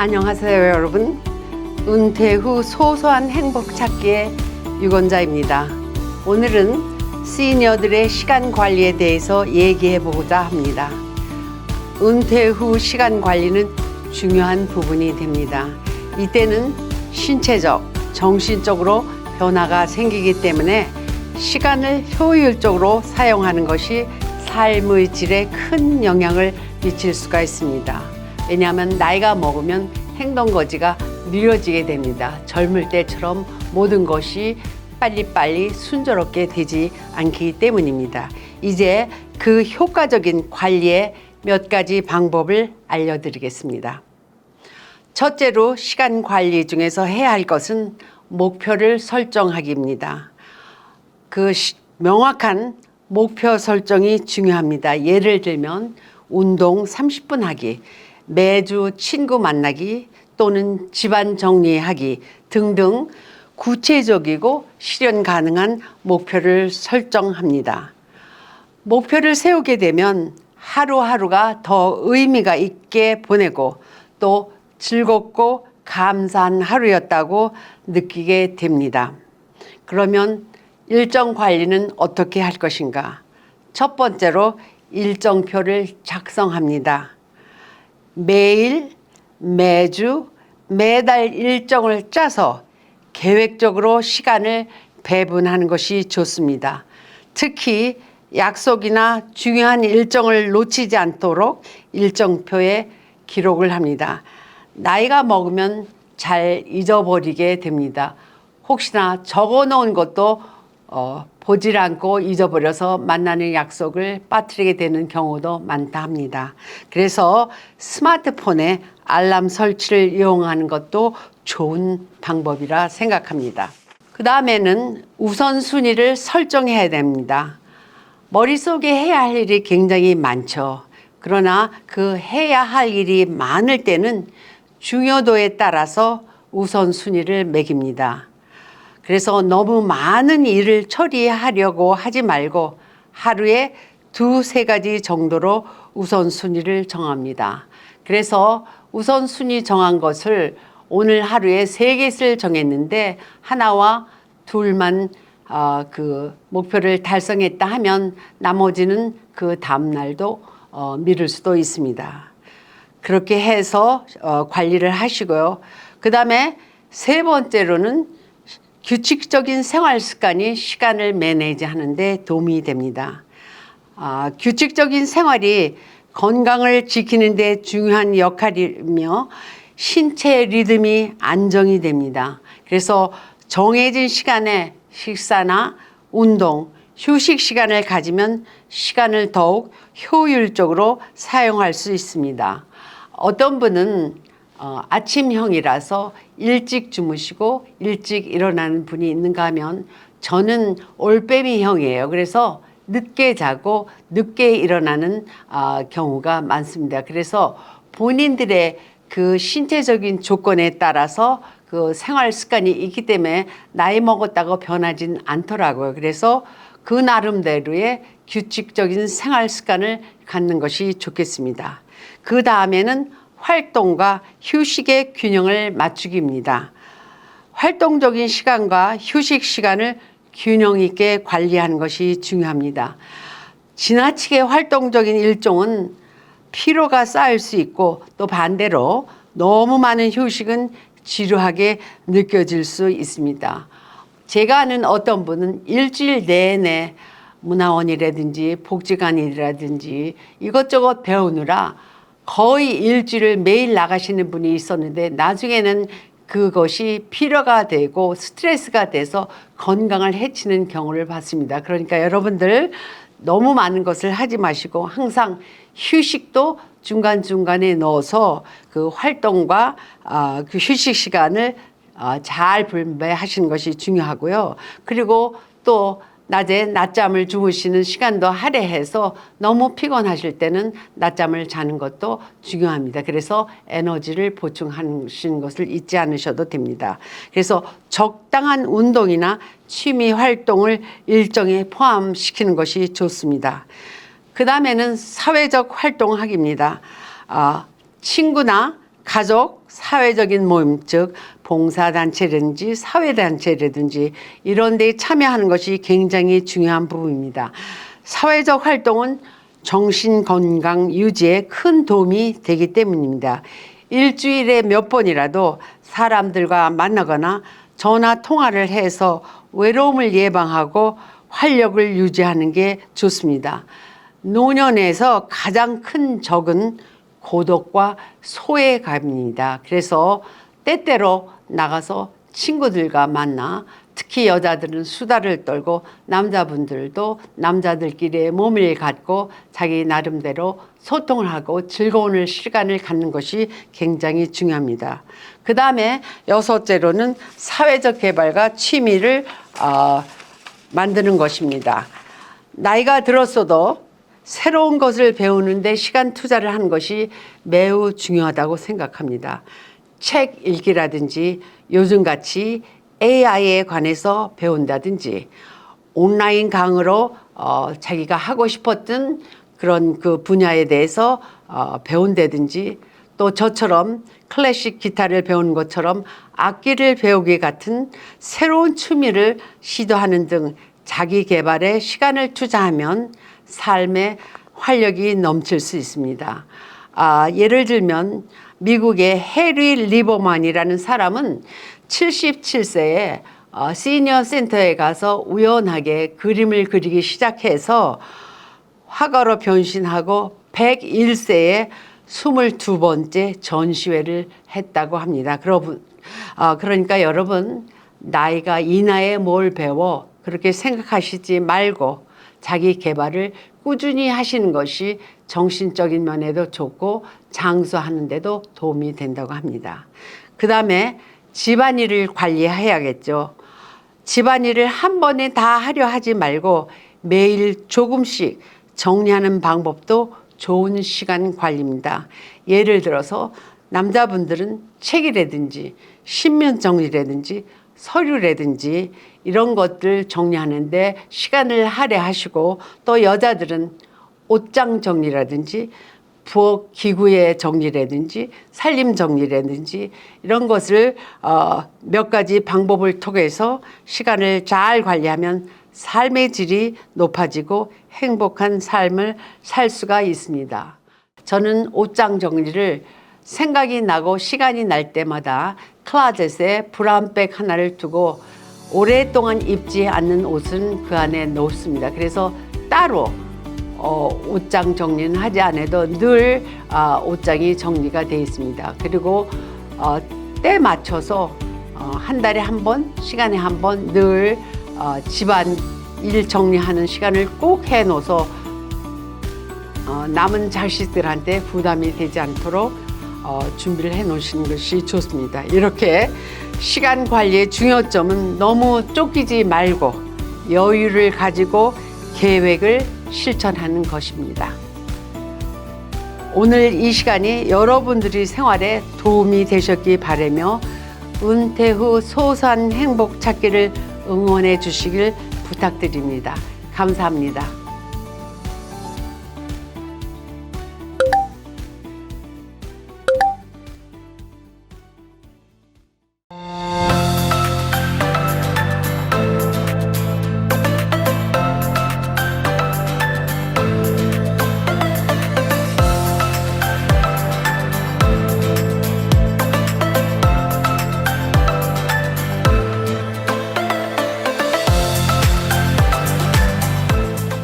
안녕하세요 여러분. 은퇴 후 소소한 행복 찾기의 유권자입니다. 오늘은 시니어들의 시간 관리에 대해서 얘기해 보고자 합니다. 은퇴 후 시간 관리는 중요한 부분이 됩니다. 이때는 신체적, 정신적으로 변화가 생기기 때문에 시간을 효율적으로 사용하는 것이 삶의 질에 큰 영향을 미칠 수가 있습니다. 왜냐하면 나이가 먹으면 행동거지가 느려지게 됩니다. 젊을 때처럼 모든 것이 빨리빨리 순조롭게 되지 않기 때문입니다. 이제 그 효과적인 관리의 몇 가지 방법을 알려드리겠습니다. 첫째로 시간 관리 중에서 해야 할 것은 목표를 설정하기입니다. 명확한 목표 설정이 중요합니다. 예를 들면 운동 30분 하기, 매주 친구 만나기 또는 집안 정리하기 등등 구체적이고 실현 가능한 목표를 설정합니다. 목표를 세우게 되면 하루하루가 더 의미가 있게 보내고 또 즐겁고 감사한 하루였다고 느끼게 됩니다. 그러면 일정 관리는 어떻게 할 것인가? 첫 번째로 일정표를 작성합니다. 매일, 매주, 매달 일정을 짜서 계획적으로 시간을 배분하는 것이 좋습니다. 특히 약속이나 중요한 일정을 놓치지 않도록 일정표에 기록을 합니다. 나이가 먹으면 잘 잊어버리게 됩니다. 혹시나 적어 놓은 것도 보질 않고 잊어버려서 만나는 약속을 빠뜨리게 되는 경우도 많다 합니다. 그래서 스마트폰에 알람 설치를 이용하는 것도 좋은 방법이라 생각합니다. 그 다음에는 우선순위를 설정해야 됩니다. 머릿속에 해야 할 일이 굉장히 많죠. 그러나 그 해야 할 일이 많을 때는 중요도에 따라서 우선순위를 매깁니다. 그래서 너무 많은 일을 처리하려고 하지 말고 하루에 두세 가지 정도로 우선순위를 정합니다. 그래서 우선순위 정한 것을 오늘 하루에 3개를 정했는데 하나와 둘만 그 목표를 달성했다 하면 나머지는 그 다음날도 미룰 수도 있습니다. 그렇게 해서 관리를 하시고요. 그 다음에 세 번째로는 규칙적인 생활 습관이 시간을 매니지하는 데 도움이 됩니다. 규칙적인 생활이 건강을 지키는 데 중요한 역할이며 신체 리듬이 안정이 됩니다. 그래서 정해진 시간에 식사나 운동, 휴식 시간을 가지면 시간을 더욱 효율적으로 사용할 수 있습니다. 어떤 분은 아침형이라서 일찍 주무시고 일찍 일어나는 분이 있는가 하면 저는 올빼미형이에요. 그래서 늦게 자고 늦게 일어나는 경우가 많습니다. 그래서 본인들의 그 신체적인 조건에 따라서 그 생활 습관이 있기 때문에 나이 먹었다고 변하진 않더라고요. 그래서 그 나름대로의 규칙적인 생활 습관을 갖는 것이 좋겠습니다. 그 다음에는 활동과 휴식의 균형을 맞추기입니다. 활동적인 시간과 휴식 시간을 균형 있게 관리하는 것이 중요합니다. 지나치게 활동적인 일정은 피로가 쌓일 수 있고 또 반대로 너무 많은 휴식은 지루하게 느껴질 수 있습니다. 제가 아는 어떤 분은 일주일 내내 문화원이라든지 복지관이라든지 이것저것 배우느라 거의 일주일을 매일 나가시는 분이 있었는데 나중에는 그것이 피로가 되고 스트레스가 돼서 건강을 해치는 경우를 봤습니다. 그러니까 여러분들 너무 많은 것을 하지 마시고 항상 휴식도 중간중간에 넣어서 그 활동과 그 휴식 시간을 잘 분배하시는 것이 중요하고요. 그리고 또 낮에 낮잠을 주무시는 시간도 할애해서 너무 피곤하실 때는 낮잠을 자는 것도 중요합니다. 그래서 에너지를 보충하시는 것을 잊지 않으셔도 됩니다. 그래서 적당한 운동이나 취미 활동을 일정에 포함시키는 것이 좋습니다. 그 다음에는 사회적 활동하기입니다. 친구나 가족, 사회적인 모임, 즉 봉사단체라든지 사회단체라든지 이런 데에 참여하는 것이 굉장히 중요한 부분입니다. 사회적 활동은 정신건강 유지에 큰 도움이 되기 때문입니다. 일주일에 몇 번이라도 사람들과 만나거나 전화 통화를 해서 외로움을 예방하고 활력을 유지하는 게 좋습니다. 노년에서 가장 큰 적은 고독과 소외감입니다. 그래서 때때로 나가서 친구들과 만나, 특히 여자들은 수다를 떨고 남자분들도 남자들끼리 몸을 갖고 자기 나름대로 소통을 하고 즐거운 시간을 갖는 것이 굉장히 중요합니다. 그 다음에 여섯째로는 사회적 개발과 취미를 만드는 것입니다. 나이가 들었어도 새로운 것을 배우는데 시간 투자를 하는 것이 매우 중요하다고 생각합니다. 책 읽기라든지 요즘같이 AI에 관해서 배운다든지 온라인 강의로 자기가 하고 싶었던 그런 그 분야에 대해서 배운다든지 또 저처럼 클래식 기타를 배우는 것처럼 악기를 배우기 같은 새로운 취미를 시도하는 등 자기 개발에 시간을 투자하면 삶에 활력이 넘칠 수 있습니다. 예를 들면 미국의 해리 리버만이라는 사람은 77세에 시니어 센터에 가서 우연하게 그림을 그리기 시작해서 화가로 변신하고 101세에 22번째 전시회를 했다고 합니다. 그러니까 여러분 나이가 이 나이에 뭘 배워 그렇게 생각하시지 말고 자기 개발을 꾸준히 하시는 것이 정신적인 면에도 좋고 장수하는 데도 도움이 된다고 합니다. 그 다음에 집안일을 관리해야겠죠. 집안일을 한 번에 다 하려 하지 말고 매일 조금씩 정리하는 방법도 좋은 시간 관리입니다. 예를 들어서 남자분들은 책이라든지 신문 정리라든지 서류라든지 이런 것들 정리하는데 시간을 할애하시고 또 여자들은 옷장 정리라든지 부엌 기구의 정리라든지 살림 정리라든지 이런 것을 몇 가지 방법을 통해서 시간을 잘 관리하면 삶의 질이 높아지고 행복한 삶을 살 수가 있습니다. 저는 옷장 정리를 생각이 나고 시간이 날 때마다 클로젯에 브라운백 하나를 두고 오랫동안 입지 않는 옷은 그 안에 넣습니다. 그래서 따로 옷장 정리는 하지 않아도 늘 옷장이 정리가 되어 있습니다. 그리고 때 맞춰서 한 달에 한 번, 시간에 한 번 늘 집안 일 정리하는 시간을 꼭 해놓아서 남은 자식들한테 부담이 되지 않도록 준비를 해 놓으시는 것이 좋습니다. 이렇게 시간 관리의 중요점은 너무 쫓기지 말고 여유를 가지고 계획을 실천하는 것입니다. 오늘 이 시간이 여러분들의 생활에 도움이 되셨기 바라며 은퇴 후 소소한 행복 찾기를 응원해 주시길 부탁드립니다. 감사합니다.